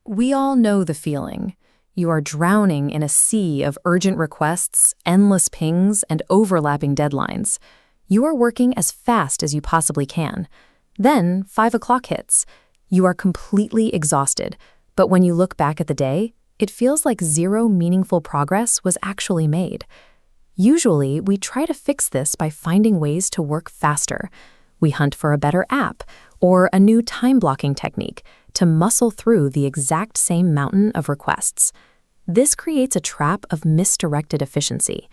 We all know the feeling. You are drowning in a sea of urgent requests, endless pings, and overlapping deadlines. You are working as fast as you possibly can. Then 5 o'clock hits. You are completely exhausted, but when you look back at the day, it feels like zero meaningful progress was actually made. Usually, we try to fix this by finding ways to work faster. We hunt for a better app or a new time-blocking technique to muscle through the exact same mountain of requests. This creates a trap of misdirected efficiency.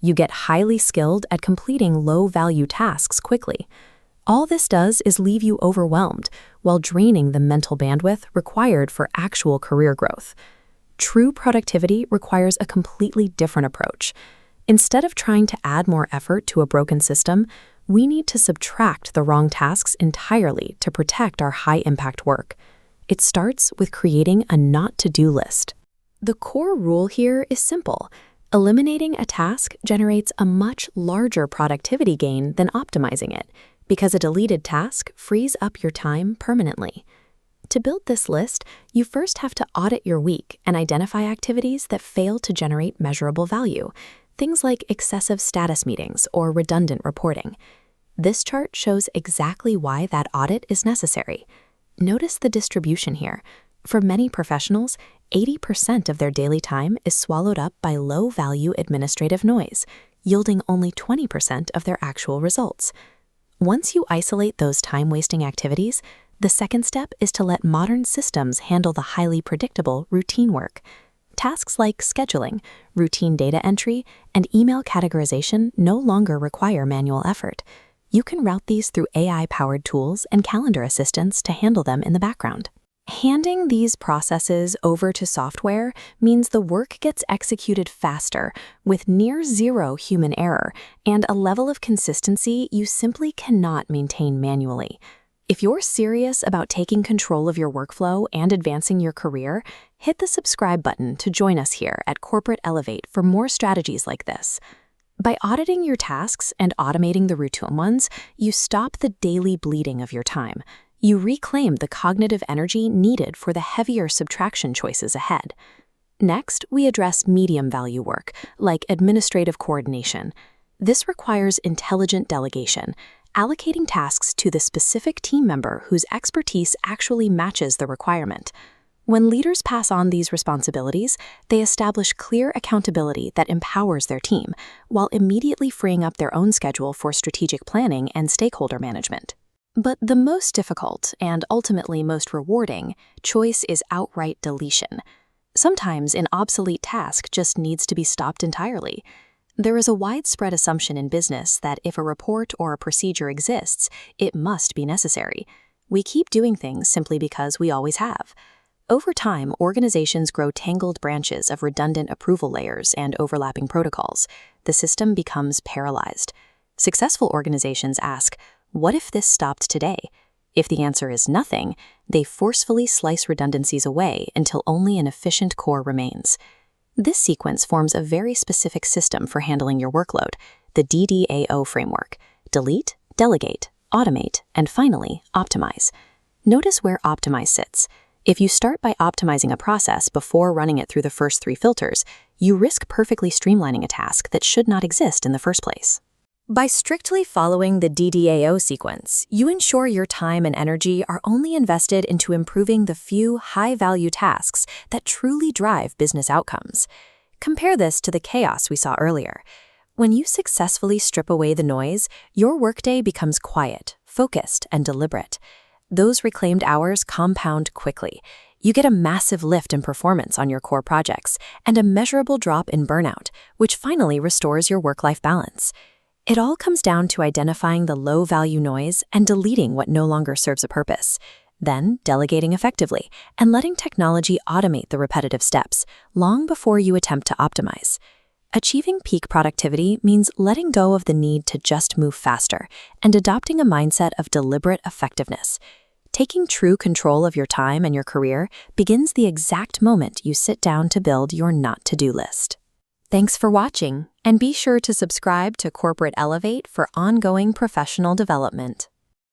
You get highly skilled at completing low-value tasks quickly. All this does is leave you overwhelmed while draining the mental bandwidth required for actual career growth. True productivity requires a completely different approach. Instead of trying to add more effort to a broken system, we need to subtract the wrong tasks entirely to protect our high-impact work. It starts with creating a not-to-do list. The core rule here is simple. Eliminating a task generates a much larger productivity gain than optimizing it, because a deleted task frees up your time permanently. To build this list, you first have to audit your week and identify activities that fail to generate measurable value, things like excessive status meetings or redundant reporting. This chart shows exactly why that audit is necessary. Notice the distribution here. For many professionals, 80% of their daily time is swallowed up by low-value administrative noise, yielding only 20% of their actual results. Once you isolate those time-wasting activities, the second step is to let modern systems handle the highly predictable routine work. Tasks like scheduling, routine data entry, and email categorization no longer require manual effort. You can route these through AI-powered tools and calendar assistants to handle them in the background. Handing these processes over to software means the work gets executed faster, with near zero human error, and a level of consistency you simply cannot maintain manually. If you're serious about taking control of your workflow and advancing your career, hit the subscribe button to join us here at Corporate Elevate for more strategies like this. By auditing your tasks and automating the routine ones, you stop the daily bleeding of your time. You reclaim the cognitive energy needed for the heavier subtraction choices ahead. Next, we address medium-value work, like administrative coordination. This requires intelligent delegation, allocating tasks to the specific team member whose expertise actually matches the requirement. When leaders pass on these responsibilities, they establish clear accountability that empowers their team, while immediately freeing up their own schedule for strategic planning and stakeholder management. But the most difficult, and ultimately most rewarding, choice is outright deletion. Sometimes an obsolete task just needs to be stopped entirely. There is a widespread assumption in business that if a report or a procedure exists, it must be necessary. We keep doing things simply because we always have. Over time, organizations grow tangled branches of redundant approval layers and overlapping protocols. The system becomes paralyzed. Successful organizations ask, what if this stopped today? If the answer is nothing, they forcefully slice redundancies away until only an efficient core remains. This sequence forms a very specific system for handling your workload, the DDAO framework: delete, delegate, automate, and finally, optimize. Notice where optimize sits. If you start by optimizing a process before running it through the first 3 filters, you risk perfectly streamlining a task that should not exist in the first place. By strictly following the DDAO sequence, you ensure your time and energy are only invested into improving the few high-value tasks that truly drive business outcomes. Compare this to the chaos we saw earlier. When you successfully strip away the noise, your workday becomes quiet, focused, and deliberate. Those reclaimed hours compound quickly. You get a massive lift in performance on your core projects and a measurable drop in burnout, which finally restores your work-life balance. It all comes down to identifying the low-value noise and deleting what no longer serves a purpose, then delegating effectively and letting technology automate the repetitive steps long before you attempt to optimize. Achieving peak productivity means letting go of the need to just move faster and adopting a mindset of deliberate effectiveness. Taking true control of your time and your career begins the exact moment you sit down to build your not-to-do list. Thanks for watching, and be sure to subscribe to Corporate Elevate for ongoing professional development.